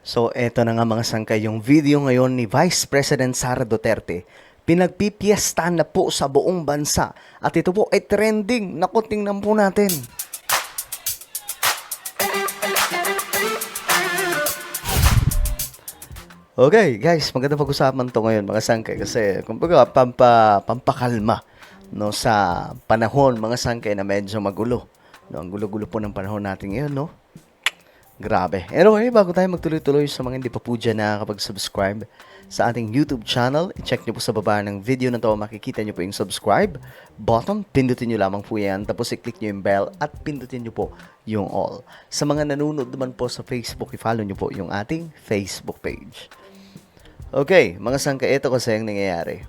So, eto na nga mga sangkay, yung video ngayon ni Vice President Sara Duterte. Pinagpipiesta na po sa buong bansa. At ito po ay trending. Naku, tingnan po natin. Okay, guys, maganda pag-usapan to ngayon mga sangkay kasi kumbaga pampakalma no sa panahon mga sangkay na medyo magulo. No, ang gulo-gulo po ng panahon natin ngayon, no? Grabe. Anyway, bago tayo magtuloy-tuloy sa mga hindi pa po dyan nakakapag-subscribe sa ating YouTube channel, i-check nyo po sa baba ng video na to, makikita nyo po yung subscribe button, pindutin nyo lamang po yan, tapos i-click nyo yung bell at pindutin nyo po yung all. Sa mga nanonood naman po sa Facebook, i-follow nyo po yung ating Facebook page. Okay, mga sangka, ito kasi ang nangyayari.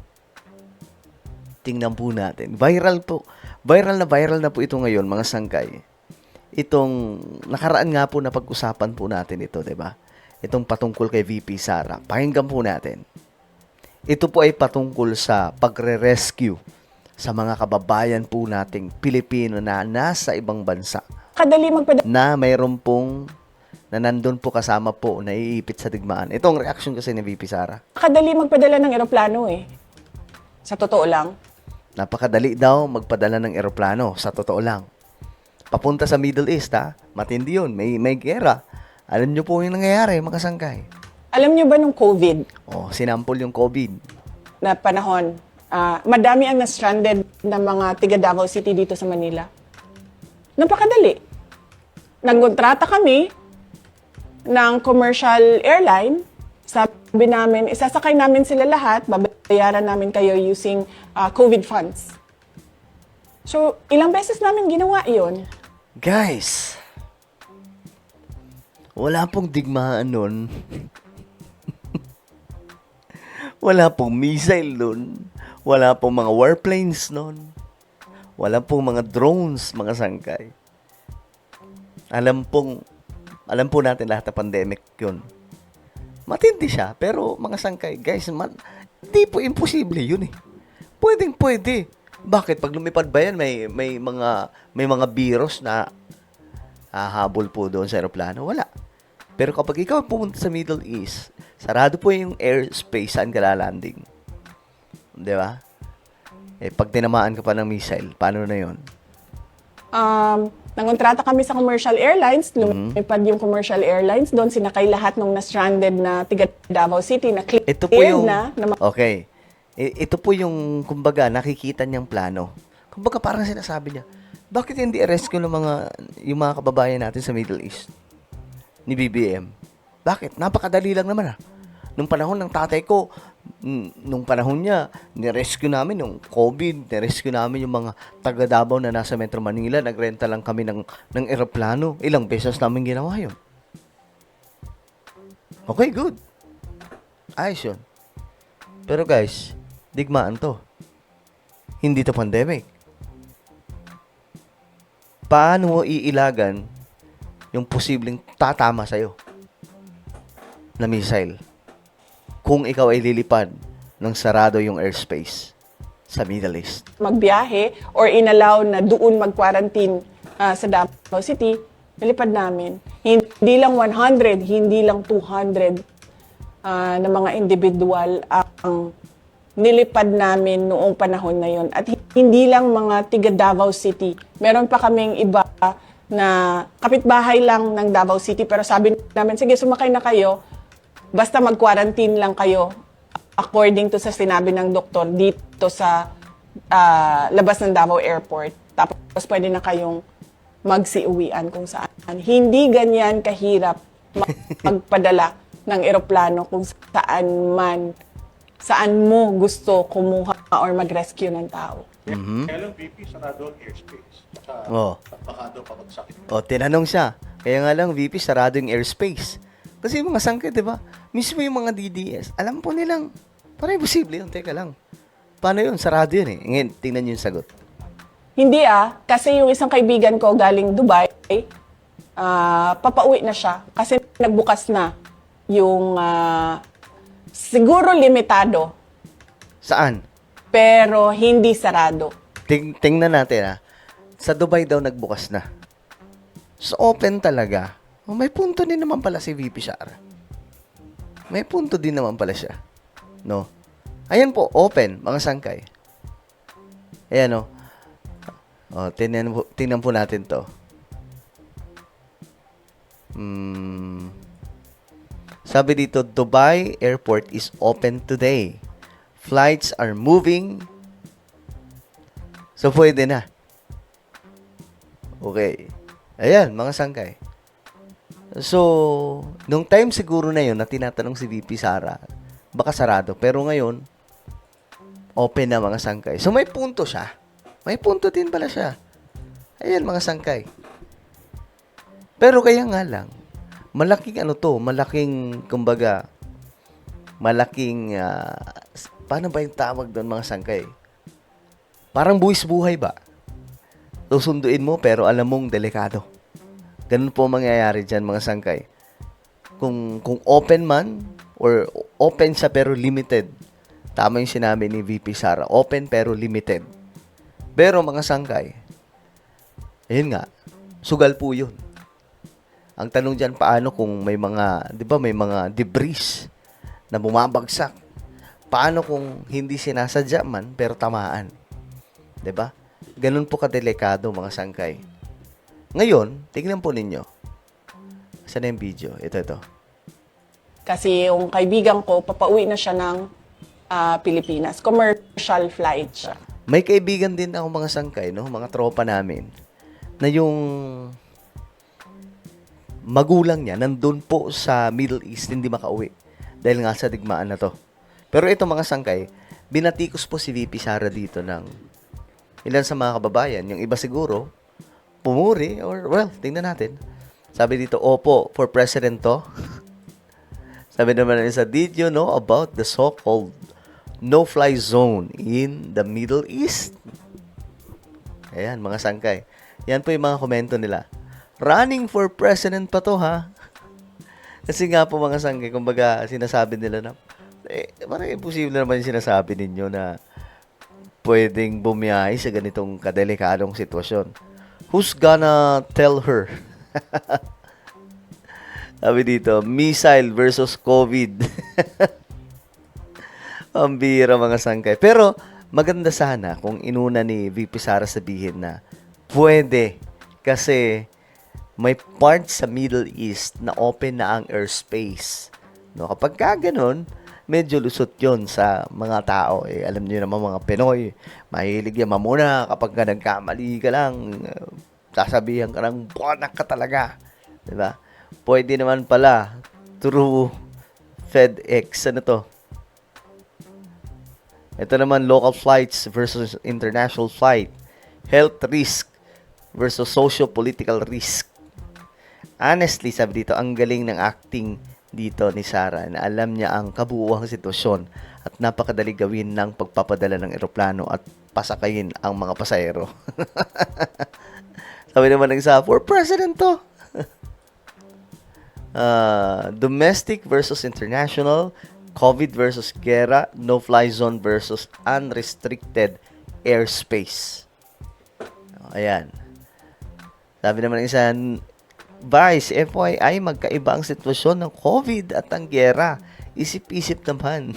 Tingnan po natin. Viral po. Viral na po ito ngayon, mga sangkay. Itong nakaraan nga po na pag-usapan po natin ito, 'di ba? Itong patungkol kay VP Sara. Pakinggan po natin. Ito po ay patungkol sa pagre-rescue sa mga kababayan po nating Pilipino na nasa ibang bansa. Kadali magpadala Na mayroon pong na nandun po kasama po, naiipit sa digmaan. Ito ang reaction kasi ni VP Sara. ng eroplano eh. Sa totoo lang. Napakadali daw magpadala ng eroplano, sa totoo lang. Papunta sa Middle East, ha? Matindi yun. May gera. Alam nyo po yung nangyayari, mga sangkay. Alam nyo ba nung COVID Oh, sinampol yung COVID. na panahon, madami ang na-stranded na mga tiga Davao City dito sa Manila? Napakadali. Nagkontrata kami ng commercial airline. Sabi namin, isasakay namin sila lahat, babayaran namin kayo using COVID funds. So, ilang beses namin ginawa yon. Guys, wala pong digmaan nun. Wala pong missile nun. Wala pong mga warplanes nun. Wala pong mga drones, mga sangkay. Alam po natin lahat ng pandemic yun. Matindi siya, pero mga sangkay, guys, hindi po imposible yun eh. Pwede. Bakit? Pag lumipad ba yan, may mga virus na hahabol po doon sa aeroplano? Wala. Pero kapag ikaw pumunta sa Middle East, sarado po yung airspace saan ka lalanding. Di ba? Eh, pag tinamaan ka pa ng missile, paano na yon? Nangontrata kami sa commercial airlines, lumipad yung commercial airlines, doon sinakay lahat ng na-stranded na tiga Davao City na cleared Ito po yung... na Okay. Ito po yung, kumbaga, nakikita niyang plano. Kumbaga, parang sinasabi niya, bakit hindi i-rescue yung mga kababayan natin sa Middle East? Ni BBM. Bakit? Napakadali lang naman Nung panahon ng tatay ko, nung panahon niya, ni-rescue namin yung COVID, ni-rescue namin yung mga taga Davao na nasa Metro Manila, nagrenta lang kami ng eroplano. Ilang beses namin ginawa yun. Okay, good. Ayos yun. Pero guys, digmaan to. Hindi to pandemic. Paano mo iilagan yung posibleng tatama sa'yo na missile kung ikaw ay lilipad ng sarado yung airspace sa Middle East? magbiyahe or inallow na doon mag-quarantine sa Davao City, nilipad namin. Hindi lang 100, hindi lang 200 na mga individual ang nilipad namin noong panahon na yon. At hindi lang mga tiga Davao City. Meron pa kaming iba na kapitbahay lang ng Davao City pero sabi namin, sige sumakay na kayo, basta mag-quarantine lang kayo according to sa sinabi ng doktor dito sa labas ng Davao Airport. Tapos pwede na kayong magsiuwian kung saan. Hindi ganyan kahirap magpadala ng eroplano kung saan mo gusto kumuha or mag-rescue ng tao. Kaya lang, VP, sarado ang airspace. Oh. Baka daw pabagsakin. O, tinanong siya. Kaya nga lang, VP, sarado yung airspace. Kasi yung mga sangkit, di ba? Mismo yung mga DDS, alam po nilang, parang imposible yun. Teka lang. Paano yun? Sarado yun eh. Ngayon, tingnan nyo yung sagot. Hindi kasi yung isang kaibigan ko galing Dubai, papauwi na siya kasi nagbukas na yung siguro limitado Saan? pero hindi sarado. Tingnan natin Sa Dubai daw nagbukas na. So, open talaga. May punto din naman pala si VP Sara. may punto din naman pala siya. No? Ayan po, open, mga sangkay. Ayan, no? Tingnan po natin to. Sabi dito, Dubai Airport is open today. Flights are moving. So, pwede na. Okay. Ayan, mga sangkay. So, nung time siguro na yun na tinatanong si VP Sara, baka sarado. Pero ngayon, open na mga sangkay. So, may punto siya. May punto din pala siya. Ayan, mga sangkay. Pero kaya nga lang, malaking kumbaga, malaking, paano ba yung tawag doon mga sangkay? Parang buwis buhay ba? Susunduin mo pero alam mong delikado. Ganun po mangyayari dyan mga sangkay. Kung open man, or open siya pero limited. Tama yung sinabi ni VP Sara. Open pero limited. Pero mga sangkay, ayun nga, sugal po yun. Ang tanong dyan, paano kung may mga, di ba, may mga debris na bumabagsak? Paano kung hindi sinasadya man, pero tamaan? Di ba? Ganun po kadelikado, mga sangkay. Ngayon, tingnan po ninyo. Saan na yung video? Ito. Kasi yung kaibigan ko, papauwi na siya ng Pilipinas. Commercial flight siya. May kaibigan din ako mga sangkay, no? Mga tropa namin, na yung magulang niya nandun po sa Middle East, hindi makauwi dahil nga sa digmaan na to. Pero ito mga sangkay, binatikos po si VP Sara dito ng ilan sa mga kababayan. Yung iba siguro pumuri, or well, tingnan natin. Sabi dito, opo, for president to. Sabi naman sa, did you know about the so-called no-fly zone in the Middle East? Ayan, mga sangkay. Yan po yung mga komento nila. Running for president pa to, ha? Kasi nga po mga sangkay, kumbaga sinasabi nila na, parang imposible naman yung sinasabi ninyo na pwedeng bumiyahe sa ganitong kadelikadong sitwasyon. Who's gonna tell her? Sabi dito, missile versus COVID. Ang bihira mga sangkay. Pero maganda sana kung inuna ni VP Sara sabihin na pwede kasi may part sa Middle East na open na ang airspace. No, kapag ka ganun, medyo lusot yon sa mga tao. Alam niyo naman mga Pinoy, mahilig yan mamuna kapag ka nagkamali ka lang, sasabihan ka ng buwanak ka talaga. Diba? Pwede naman pala through FedEx. Ano to? Ito naman, local flights versus international flight. Health risk versus socio-political risk. Honestly, sabi dito, ang galing ng acting dito ni Sara na alam niya ang kabuuang sitwasyon at napakadali gawin ng pagpapadala ng eroplano at pasakayin ang mga pasahero. Sabi naman ng isa, for president to. Domestic versus international, COVID versus gera, no-fly zone versus unrestricted airspace. Ayan. Sabi naman ng isa, Vice, FYI, magkaiba ang sitwasyon ng COVID at ang gera. Isip-isip naman.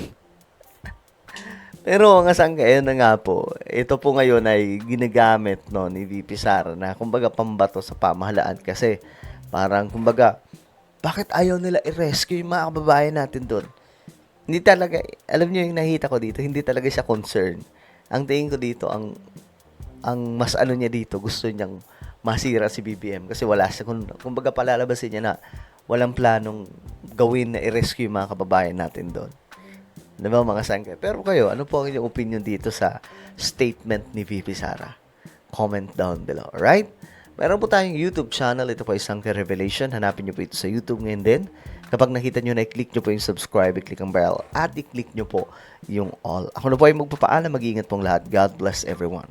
Pero ang sangkay, na nga po, ito po ngayon ay ginagamit ni VP Sara na kumbaga pambato sa pamahalaan kasi parang kumbaga, bakit ayaw nila i-rescue yung mga kababayan natin doon? Hindi talaga, alam niyo yung nakita ko dito, hindi talaga siya concern. Ang tingin ko dito, ang mas ano niya dito, gusto niyang masira si BBM kasi wala siya, kumbaga palalabasin niya na walang planong gawin na i-rescue yung mga kababayan natin doon. Diba mga sangkay? Pero kayo, ano po ang inyong opinion dito sa statement ni VP Sara? Comment down below, alright? Meron po tayong YouTube channel. Ito po ay Sangkay Revelation. Hanapin nyo po ito sa YouTube ngayon din. Kapag nakita nyo na, i-click nyo po yung subscribe, i-click ang bell, at i-click nyo po yung all. Ako na po ay magpapaalam. Mag-iingat pong lahat. God bless everyone.